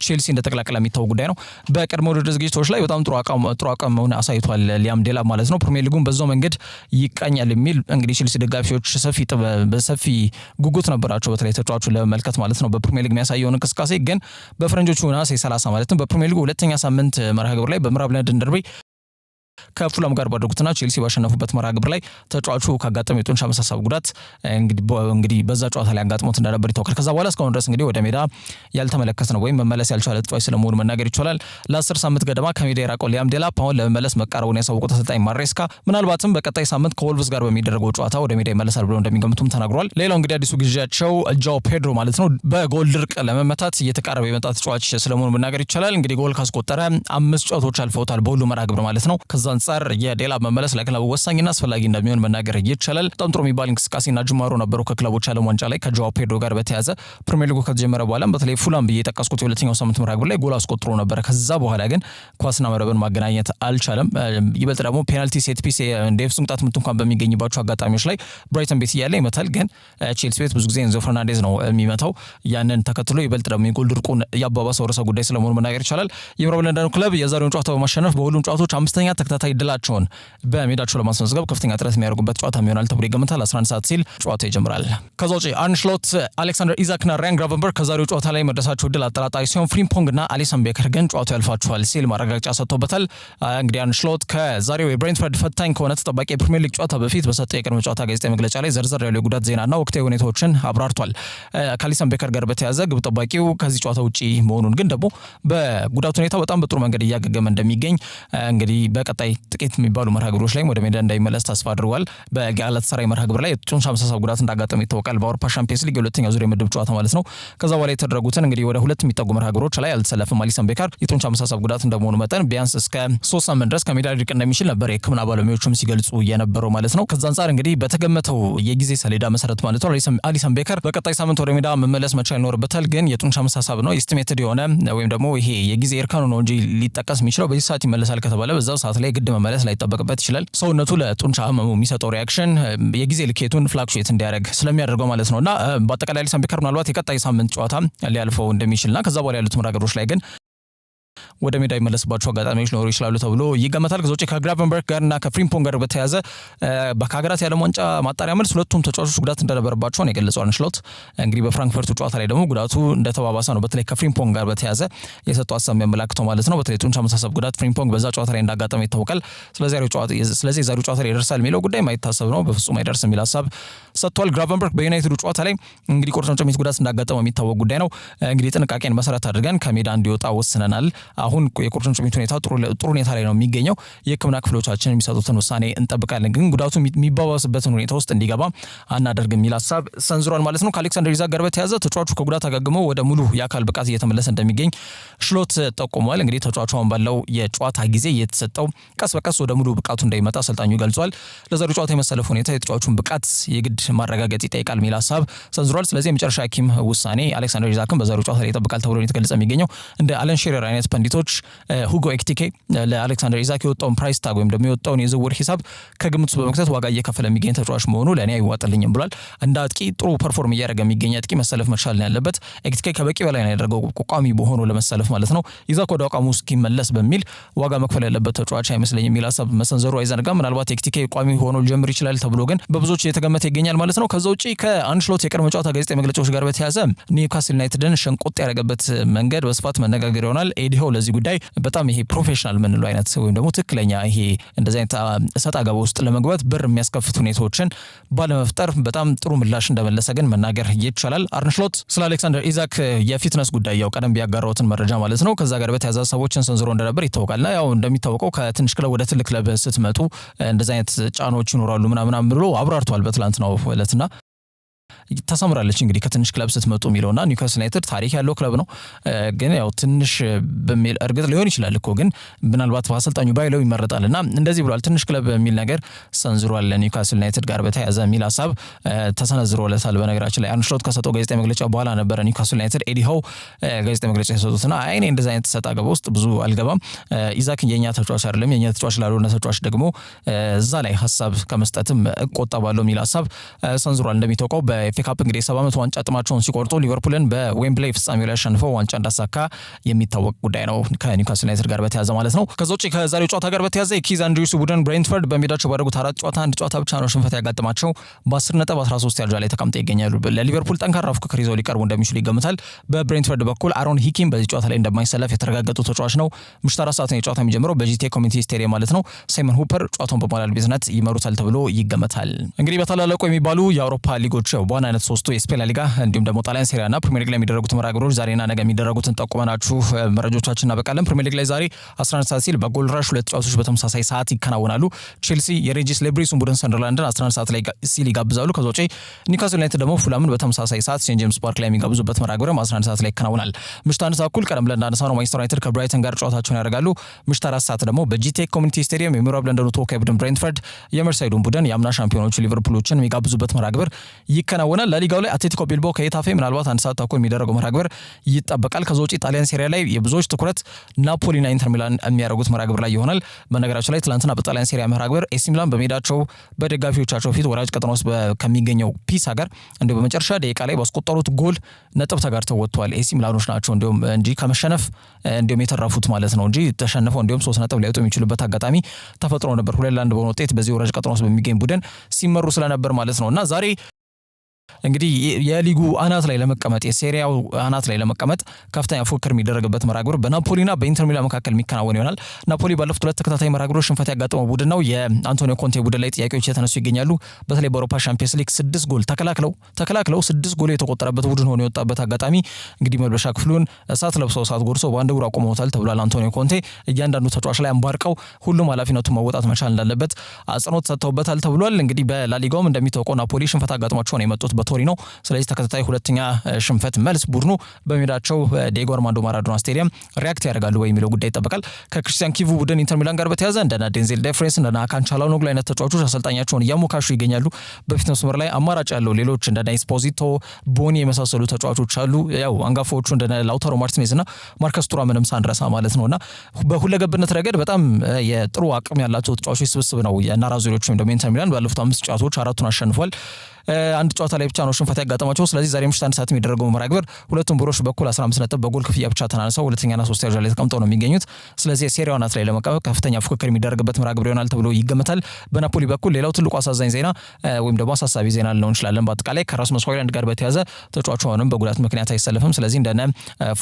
[SPEAKER 1] ቼልሲ እንደተቀላቀለ የሚታወቅ ጉዳይ ነው። በቀድሞ ውድድር ዝግጅቶች ላይ በጣም ጥሩ አቋም አሳይቷል ሊያም ዴላፕ ማለት ነው። ፕሪሚየር ሊጉን በዛው መንገድ ይቃኛል የሚል እንግዲህ ቼልሲ ደጋፊዎች በሰፊ ጉጉት ነበራቸው በተለይ ተጫዋቹን ለመመልከት ማለት ነው። በፕሪሚየር ሊግ የሚያሳየውን እንቅስቃሴ ግን በፈረንጆቹ ነሐሴ 30 ማለትም በፕሪሚየር ሊጉ ሁለተኛ ሳምንት መርሃ ግብር ላይ በምዕራብ ለንደን ደርቢ ከፉላም ጋር ባደረጉትና ቼልሲ ባሸነፉበት መርሃ ግብር ላይ ተጫዋቹ ካጋጠመው የጡንቻ መሳሳብ ጉዳት እንግዲህ በዛ ጨዋታ ላይ አጋጥሞት እንደነበር ይታወቃል። ከዛ በኋላ እስካሁን ድረስ እንግዲህ ወደ ሜዳ ያልተመለከተ ነው ወይም መመለስ ያልቻለ ተጫዋች ስለመሆኑ መናገር ይቻላል። ለ10 ሳምንት ገደማ ከሜዳ የራቀው ሊያም ዴላፕ አሁን ለመመለስ መቃረቡን ያሳወቁት አሰልጣኝ ማሬስካ ምናልባትም በቀጣይ ሳምንት ከወልቭስ ጋር በሚደረገው ጨዋታ ወደ ሜዳ ይመለሳል ብለው እንደሚገምቱም ተናግሯል። ሌላው እንግዲህ አዲሱ ግዢያቸው ጃኦ ፔድሮ ማለት ነው በጎል ድርቅ ለመመታት እየተቃረበ የመጣ ተጫዋች ስለመሆኑ መናገር ይቻላል። እንግዲህ ጎል ካስቆጠረ 5 ጨዋታዎች አልፈውታል በሁሉ መርሃ ግብር ማለት ነው። ከዛ አንጻር የዴላፕ መመለስ ለክለቡ ወሳኝና አስፈላጊ እንደሚሆን መናገር ይቻላል። በጣም ጥሩ የሚባል እንቅስቃሴና ጅማሮ ነበሩ ከክለቦች ዓለም ዋንጫ ላይ ከጃኦ ፔድሮ ጋር በተያያዘ ፕሪሚየር ሊጉ ከተጀመረ በኋላ በተለይ ፉላም ብዬ የጠቀስኩት የሁለተኛው ሳምንት መርሃ ግብር ላይ ጎል አስቆጥሮ ነበረ። ከዛ በኋላ ግን ኳስና መረብን ማገናኘት አልቻለም። ይበልጥ ደግሞ ፔናልቲ ሴት ፒስ ዴቭ ሱንቅጣት ምት እንኳን በሚገኝባቸው አጋጣሚዎች ላይ ብራይተን ቤት እያለ ይመታል። ግን ቼልሲ ቤት ብዙ ጊዜ ኤንዞ ፈርናንዴዝ ነው የሚመታው። ያንን ተከትሎ ይበልጥ ደግሞ የጎል ድርቁን ያባባሰው ርዕሰ ጉዳይ ስለመሆኑ መናገር ይቻላል። የምዕራብ ለንደኑ ክለብ የዛሬውን ጨዋታ በማሸነፍ በሁሉም ጨዋታዎች 5ኛ ተከታታይ ድላቸውን በሜዳቸው ለማስመዝገብ ከፍተኛ ጥረት የሚያደርጉበት ጨዋታ ይሆናል ተብሎ ይገመታል። 11 ሰዓት ሲል ጨዋታው ይጀምራል። ከዛ ውጪ አርነ ስሎት፣ አሌክሳንደር ኢዛክና ራያን ግራቨንበርግ ከዛሬው ጨዋታ ላይ መድረሳቸው ድል አጠራጣሪ ሲሆን ፍሪምፖንግና አሊሰን ቤከር ግን ጨዋታው ያልፋቸዋል ሲል ማረጋገጫ ሰጥቶበታል። እንግዲህ አርነ ስሎት ከዛሬው የብሬንትፈርድ ፈታኝ ከሆነ ተጠባቂ የፕሪሚየር ሊግ ጨዋታ በፊት በሰጠው የቅድመ ጨዋታ ጋዜጣዊ መግለጫ ላይ ዘርዘር ያሉ የጉዳት ዜናና ወቅታዊ ሁኔታዎችን አብራርቷል። ከአሊሰን ቤከር ጋር በተያያዘ ግብ ጠባቂው ከዚህ ጨዋታ ውጪ መሆኑን ግን ደግሞ በጉዳት ሁኔታ በጣም በጥሩ መንገድ እያገገመ እንደሚገኝ እንግዲህ በቀጣይ ጥቂት የሚባሉ መርሃ ግብሮች ላይ ወደ ሜዳ እንዳይመለስ ተስፋ አድርጓል። በጋላታሳራይ መርሃ ግብር ላይ ጡንቻ መሳሳብ ጉዳት እንዳጋጠመ ይታወቃል። በአውሮፓ ሻምፒየንስ ሊግ የሁለተኛው ዙር የምድብ ጨዋታ ማለት ነው። ከዛ በኋላ የተደረጉትን እንግዲህ ወደ 2 የሚጠጉ መርሃ ግብሮች ላይ አልተሰለፈም። አሊሰን ቤከር የጡንቻ መሳሳብ ጉዳት እንደመሆኑ መጠን ቢያንስ እስከ 3 ሳምንት ድረስ ከሜዳ ሊርቅ እንደሚችል ነበር የሕክምና ባለሙያዎችም ሲገልጹ የነበረው ማለት ነው። ከዛ አንጻር እንግዲህ በተገመተው የጊዜ ሰሌዳ መሰረት ማለት ነው አሊሰን ቤከር በቀጣይ ሳምንት ወደ ሜዳ መመለስ መቻል ይኖርበታል። ግን የጡንቻ መሳሳብ ነው ኤስቲሜትድ የሆነ ወይም ደግሞ ይሄ የጊዜ እርከኑ ነው እንጂ ሊጠቀስ የሚችለው በዚህ ሰዓት ይመለሳል ከተባለ በዛው ሰዓት ላይ ግድ መመለስ ላይጠበቅበት ይችላል። ሰውነቱ ለጡንቻ ህመሙ የሚሰጠው ሪያክሽን የጊዜ ልኬቱን ፍላክቹዌት እንዲያደርግ ስለሚያደርገው ማለት ነውና በአጠቃላይ አሊሰን ቤከር ምናልባት የቀጣይ ሳምንት ጨዋታ ሊያልፈው እንደሚችልና ከዛ በኋላ ያሉት መርሃ ግብሮች ላይ ግን ወደ ሜዳ ይመለስባቸው አጋጣሚዎች ሊኖሩ ይችላሉ ተብሎ ይገመታል። ከዚህ ውጪ ከግራቨንበርግ ጋርና ከፍሪምፖንግ ጋር በተያያዘ በሀገራት የዓለም ዋንጫ ማጣሪያ መልስ ሁለቱም ተጫዋቾች ጉዳት እንደነበረባቸው ነው የገለጸው አርነ ስሎት። እንግዲህ በፍራንክፈርቱ ጨዋታ ላይ ደግሞ ጉዳቱ እንደተባባሰ ነው በተለይ ከፍሪምፖንግ ጋር በተያያዘ የሰጠው ሀሳብ የሚያመላክተው ማለት ነው። በተለይ ጡንቻ መሳሳብ ጉዳት ፍሪምፖንግ በዛ ጨዋታ ላይ እንዳጋጠመ ይታወቃል። ስለዚህ የዛሬው ጨዋታ ላይ ይደርሳል የሚለው ጉዳይ ማይታሰብ ነው፣ በፍጹም አይደርስም የሚል ሀሳብ ሰጥቷል። ግራቨንበርግ በዩናይትዱ ጨዋታ ላይ እንግዲህ ቁርጭምጭሚት ጉዳት እንዳጋጠመው የሚታወቅ ጉዳይ ነው። እንግዲህ ጥንቃቄን መሰረት አድርገን ከሜዳ እንዲወጣ ወስነናል። አሁን የቁርጭምጭሚት ሁኔታ ጥሩ ሁኔታ ላይ ነው የሚገኘው። የሕክምና ክፍሎቻችን የሚሰጡትን ውሳኔ እንጠብቃለን፣ ግን ጉዳቱ የሚባባስበትን ሁኔታ ውስጥ እንዲገባ አናደርግ የሚል ሀሳብ ሰንዝሯል ማለት ነው። ከአሌክሳንደር ኢዛክ ጋር በተያያዘ ተጫዋቹ ከጉዳት አገግሞ ወደ ሙሉ የአካል ብቃት እየተመለሰ እንደሚገኝ ሽሎት ጠቁሟል። እንግዲህ ተጫዋቹ አሁን ባለው የጨዋታ ጊዜ እየተሰጠው ቀስ በቀስ ወደ ሙሉ ብቃቱ እንደሚመጣ አሰልጣኙ ገልጿል። ለዛሬው ጨዋታ የመሰለፍ ሁኔታ የተጫዋቹን ብቃት የግድ ማረጋገጥ ይጠይቃል የሚል ሀሳብ ሰንዝሯል። ስለዚህ የመጨረሻ ሐኪም ውሳኔ አሌክሳንደር ኢዛክን በዛሬው ጨዋታ ላይ ይጠብቃል ተብሎ የተገለጸ የሚገኘው እንደ አለን ሼረር አይነት ፐንዲቶች ሁጎ ኤኪቲኬ ለአሌክሳንደር ኢዛክ የወጣውን ፕራይስ ታግ ወይም ደግሞ የወጣውን የዝውውር ሂሳብ ከግምት ውስጥ በመክተት ዋጋ እየከፈለ የሚገኝ ተጫዋች መሆኑ ለእኔ አይዋጥልኝም ብሏል። እንደ አጥቂ ጥሩ ፐርፎርም እያደረገ የሚገኝ አጥቂ መሰለፍ መቻል ነው ያለበት። ኤኪቲኬ ከበቂ በላይ ነው ያደረገው ቋሚ በሆኑ ለመሰለፍ ማለት ነው። ኢዛክ ወደ አቋሙ እስኪመለስ በሚል ዋጋ መክፈል ያለበት ተጫዋች አይመስለኝም የሚል ሀሳብ መሰንዘሩ አይዘነጋም። ምናልባት ኤኪቲኬ ቋሚ ሆኖ ሊጀምር ይችላል ተብሎ ግን በብዙዎች እየተገመተ ይገኛል ማለት ነው። ከዛ ውጪ ከአንችሎት የቅድመ ጨዋታ ጋዜጣዊ መግለጫዎች ጋር በተያያዘ ኒውካስል ዩናይትድን ሸንቆጥ ያደረገበት መንገድ በስፋት መነጋገር ይሆናል። ኤዲሆ ለዚህ ጉዳይ በጣም ይሄ ፕሮፌሽናል ምንለው አይነት ወይም ደግሞ ትክክለኛ ይሄ እንደዚህ አይነት እሰጥ አገባ ውስጥ ለመግባት ብር የሚያስከፍት ሁኔታዎችን ባለመፍጠር በጣም ጥሩ ምላሽ እንደመለሰ ግን መናገር ይቻላል። አርነ ስሎት ስለ አሌክሳንደር ኢዛክ የፊትነስ ጉዳይ ያው ቀደም ቢያጋራውትን መረጃ ማለት ነው ከዛ ጋር በተያያዘ ሰዎችን ሰንዝሮ እንደነበር ይታወቃልና ያው እንደሚታወቀው ከትንሽ ክለብ ወደ ትልቅ ክለብ ስትመጡ እንደዚህ አይነት ጫናዎች ይኖራሉ ምናምን ብሎ አብራርቷል በትላንትናው ዕለትና ተሰምራለች እንግዲህ ከትንሽ ክለብ ስትመጡ የሚለውና ኒውካስል ዩናይትድ ታሪክ ያለው ክለብ ነው። ግን ያው ትንሽ በሚል እርግጥ ሊሆን ይችላል እኮ ግን ምናልባት በአሰልጣኙ ባይለው ይመረጣልና እንደዚህ ብሏል። ትንሽ ክለብ የሚል ነገር ሰንዝሯል። ኒውካስል ዩናይትድ ጋር በተያያዘ የሚል ሀሳብ ተሰነዝሮለታል። በነገራችን ላይ አርነ ስሎት ከሰጠው ጋዜጣዊ መግለጫ በኋላ ነበረ ኒውካስል ዩናይትድ ኤዲሆ ጋዜጣዊ መግለጫ የሰጡትና እኔ እንደዚህ አይነት ሰጣ ገባ ውስጥ ብዙ አልገባም፣ ኢዛክ የኛ ተጫዋች አይደለም፣ የኛ ተጫዋች ላልሆነ ተጫዋች ደግሞ እዛ ላይ ሀሳብ ከመስጠትም እቆጠባለሁ የሚል ሀሳብ ሰንዝሯል። እንደሚታወቀው በኤፍ ኤ ካፕ እንግዲህ 7 ዓመት ዋንጫ ጥማቸውን ሲቆርጡ ሊቨርፑልን በዌምብሌይ ፍጻሜው ላይ አሸንፈው ዋንጫ እንዳሳካ የሚታወቅ ጉዳይ ነው ከኒውካስል ዩናይትድ ጋር በተያያዘ ማለት ነው። ከዛ ውጪ ከዛሬው ጨዋታ ጋር በተያያዘ የኪዝ አንድሪውስ ቡድን ብሬንትፈርድ በሜዳቸው ባደረጉት 4 ጨዋታ 1 ጨዋታ ብቻ ነው ሽንፈት ያጋጠማቸው። በ10 ነጥብ 13 ያርጃ ላይ ተቀምጠው ይገኛሉ። ለሊቨርፑል ጠንካራ ፉክክር ይዘው ሊቀርቡ እንደሚችሉ ይገምታል። በብሬንትፈርድ በኩል አሮን ሂኪም በዚህ ጨዋታ ላይ እንደማይሰለፍ የተረጋገጡ ተጫዋች ነው። ምሽት 4 ሰዓት ነው የጨዋታ የሚጀምረው በጂቲኤ ኮሚኒቲ ስቴዲየም ማለት ነው። ሳይመን ሁፐር ጨዋታውን በሞራል ቤዝነት ይመሩታል ተብሎ ይገመታል። እንግዲህ በታላላቁ የሚባሉ የአውሮፓ ሊጎች በዋናነት ሶስቱ የስፔን ሊጋ እንዲሁም ደግሞ ጣሊያን ሴሪያ እና ፕሪሚየር ሊግ ላይ የሚደረጉት መርሃ ግብሮች ዛሬና ነገ የሚደረጉትን ጠቁመናችሁ መረጃዎቻችን እናበቃለን። ፕሪሚየር ሊግ ላይ ዛሬ 11 ሰዓት ሲል በጎል ራሽ 2 ጨዋታዎች በተመሳሳይ ሰዓት ይከናወናሉ። ቼልሲ የሬጂስ ሌብሪሱን ቡድን ሰንደርላንድን 11 ሰዓት ላይ ሲል ይጋብዛሉ። ከዛ ውጪ ኒውካስል ዩናይትድ ደግሞ ፉላምን በተመሳሳይ ሰዓት ሴንት ጄምስ ፓርክ ላይ የሚጋብዙበት መርሃ ግብር 11 ሰዓት ላይ ይከናወናል። ምሽት 1 ሰዓት ቀደም ብለን እንዳነሳነው ማንቸስተር ዩናይትድ ከብራይተን ጋር ጨዋታቸውን ያደርጋሉ። ምሽት 4 ሰዓት ደግሞ በጂቲኤ ኮሚኒቲ ስቴዲየም የምዕራብ ለንደኑ ተወካይ ቡድን ብሬንትፈርድ የመርሳይዱን ቡድን የአምና ሻምፒዮኖቹ ሊቨርፑሎችን የሚጋብዙበት መርሃ ግብር ይከናወናል። ላሊጋው ላይ አትሌቲኮ ቢልባኦ ከሄታፌ ምናልባት 1 ሰዓት ተኩል የሚደረገው መርሃ ግብር ይጠበቃል። ከዛ ውጪ ጣሊያን ሴሪያ ላይ የብዙዎች ትኩረት ናፖሊና ኢንተር ሚላን የሚያደርጉት መርሃ ግብር ላይ ይሆናል። በነገራችን ላይ ትላንትና በጣሊያን ሴሪያ መርሃ ግብር ኤሲ ሚላን በሜዳቸው በደጋፊዎቻቸው ፊት ወራጅ ቀጠና ውስጥ ከሚገኘው ፒሳ ጋር እንዲሁ በመጨረሻ ደቂቃ ላይ ባስቆጠሩት ጎል ነጥብ ተጋርተው ወጥተዋል። ኤሲ ሚላኖች ናቸው እንዲሁም እንጂ ከመሸነፍ እንዲሁም የተረፉት ማለት ነው እንጂ ተሸንፈው እንዲሁም 3 ነጥብ ሊያወጡ የሚችሉበት አጋጣሚ ተፈጥሮ ነበር። 2-1 በሆነ ውጤት በዚህ ወራጅ ቀጠና ውስጥ በሚገኝ ቡድን ሲመሩ ስለነበር ማለት ነው እና ዛሬ እንግዲህ የሊጉ አናት ላይ ለመቀመጥ የሴሪያው አናት ላይ ለመቀመጥ ከፍተኛ ፉክክር የሚደረግበት መርሃ ግብር በናፖሊና በኢንተር ሚላን መካከል የሚከናወን ይሆናል። ናፖሊ ባለፉት 2 ተከታታይ መርሃ ግብሮች ሽንፈት ያጋጠመው ቡድን ነው። የአንቶኒዮ ኮንቴ ቡድን ላይ ጥያቄዎች የተነሱ ይገኛሉ። በተለይ በአውሮፓ ሻምፒየንስ ሊግ 6 ጎል ተከላክለው 6 ጎል የተቆጠረበት ቡድን ሆኖ የወጣበት አጋጣሚ እንግዲህ መልበሻ ክፍሉን እሳት ለብሰው እሳት ጎርሰው በአንድ እግሩ አቆመውታል ተብሏል። አንቶኒዮ ኮንቴ እያንዳንዱ ተጫዋች ላይ አንባርቀው ሁሉም ኃላፊነቱን መወጣት መቻል እንዳለበት አጽንኦት ሰጥተውበታል ተብሏል። እንግዲህ በላሊጋውም እንደሚታወቀው ናፖሊ ሽንፈት አጋጥሟቸው ነው የመጡት በቶሪኖ። ስለዚህ ተከታታይ ሁለተኛ ሽንፈት መልስ ቡድኑ በሜዳቸው ዲዬጎ አርማንዶ ማራዶና ስቴዲየም ሪያክት ያደርጋሉ ወይ የሚለው ጉዳይ ይጠበቃል። ከክሪስቲያን ኪቩ ቡድን ኢንተር ሚላን ጋር በተያያዘ እንደና ዴንዜል ዴፍሬስ እንደና አካን ቻላኖግሉ አይነት ተጫዋቾች አሰልጣኛቸውን እያሞካሹ ይገኛሉ። በፊት መስመር ላይ አማራጭ ያለው ሌሎች እንደና ኤስፖዚቶ ቦኒ የመሳሰሉ ተጫዋቾች አሉ። ያው አንጋፋዎቹ እንደና ላውታሮ ማርቲኔዝ እና ማርከስ ቱራምንም ሳንረሳ ማለት ነውና በሁለገብነት ረገድ በጣም የጥሩ አቅም ያላቸው ተጫዋቾች ስብስብ ነው የናራዞሪዎች ወይም ደግሞ ኢንተር ሚላን ባለፉት 5 ጨዋታዎች 4ቱን አሸንፏል። አንድ ጨዋታ ላይ ብቻ ነው ሽንፈት ያጋጠማቸው። ስለዚህ ዛሬ ምሽት 1 ሰዓት የሚደረገው መርሃ ግብር ሁለቱም ቡድኖች በኩል 15 ነጥብ በጎል ክፍያ ብቻ ተናንሰው ሁለተኛና ሶስተኛ ደረጃ ላይ ተቀምጠው ነው የሚገኙት። ስለዚህ የሴሪያው አናት ላይ ለመቀመጥ ከፍተኛ ፉክክር የሚደረግበት መርሃ ግብር ይሆናል ተብሎ ይገመታል። በናፖሊ በኩል ሌላው ትልቁ አሳዛኝ ዜና ወይም ደግሞ አሳሳቢ ዜና ልንለው እንችላለን በአጠቃላይ ከራስመስ ሆይሉንድ ጋር በተያያዘ ተጫዋቹ አሁንም በጉዳት ምክንያት አይሰለፍም። ስለዚህ እንደነ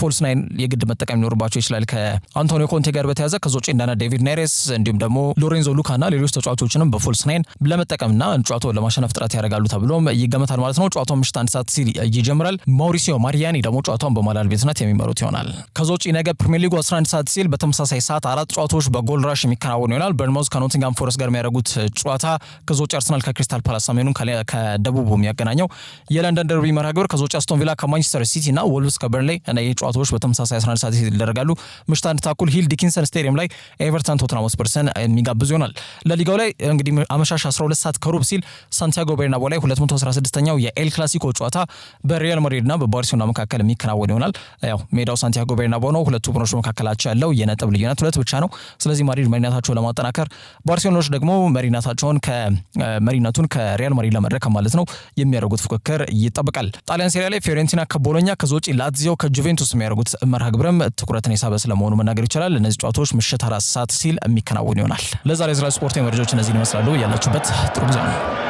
[SPEAKER 1] ፎልስ ናይን የግድ መጠቀም ይኖርባቸው ይችላል ከአንቶኒዮ ኮንቴ ጋር በተያያዘ። ከዛ ውጪ እንደነ ዴቪድ ኔሬስ እንዲሁም ደግሞ ሎሬንዞ ሉካና ሌሎች ተጫዋቾችንም በፎልስ ናይን ለመጠቀምና ጨዋታውን ለማሸነፍ ጥረት ያደርጋሉ ተብሎም ይገመታል ማለት ማለት ነው። ጨዋታው ምሽት 1 ሰዓት ሲል ይጀምራል። ማውሪሲዮ ማሪያኒ ደግሞ ጨዋታውን በማላል ቤትነት የሚመሩት ይሆናል። ከዛ ውጪ ነገ ፕሪሚየር ሊጉ 11 ሰዓት ሲል በተመሳሳይ ሰዓት 4 ጨዋታዎች በጎል ራሽ የሚከናወኑ ይሆናል። በርንማውዝ ከኖቲንጋም ፎረስት ጋር የሚያደርጉት ጨዋታ፣ ከዛ ውጪ አርሰናል ከክሪስታል ፓላስ ሰሜኑን ከደቡቡ የሚያገናኘው የለንደን ደርቢ መርሃ ግብር፣ ከዛ ውጪ አስቶን ቪላ ከማንቸስተር ሲቲ እና ወልቭስ ከበርንሌይ እና ይህ ጨዋታዎች በተመሳሳይ 11 ሰዓት ይደረጋሉ። ምሽት 1 ተኩል ሂል ዲኪንሰን ስቴዲየም ላይ ኤቨርተን ቶተንሃም ስፐርስን የሚጋብዙ ይሆናል። ለሊጋው ላይ እንግዲህ አመሻሽ 12 ሰዓት ከሩብ ሲል ሳንቲያጎ ቤርናቦ ላይ 216ኛው የኤል ክላሲኮ ጨዋታ በሪያል ማድሪድ እና በባርሴሎና መካከል የሚከናወን ይሆናል። ያው ሜዳው ሳንቲያጎ ቤርናቦ ነው። ሁለቱ ቡድኖች መካከላቸው ያለው የነጥብ ልዩነት 2 ብቻ ነው። ስለዚህ ማድሪድ መሪነታቸውን ለማጠናከር፣ ባርሴሎናዎች ደግሞ መሪነቱን ከሪያል ማድሪድ ለመድረክ ማለት ነው የሚያደርጉት ፉክክር ይጠበቃል። ጣሊያን ሴሪያ ላይ ፊዮሬንቲና ከቦሎኛ፣ ከዛ ውጪ ላትዚዮ ከጁቬንቱስ የሚያደርጉት መርሃ ግብርም ትኩረትን የሳበ ስለመሆኑ መናገር ይቻላል። እነዚህ ጨዋታዎች ምሽት 4 ሰዓት ሲል የሚከናወኑ ይሆናል። ለዛሬ ስለ ስፖርታዊ መረጃዎች እነዚህን ይመስላሉ። ያላችሁበት ጥሩ ጊዜ ነው።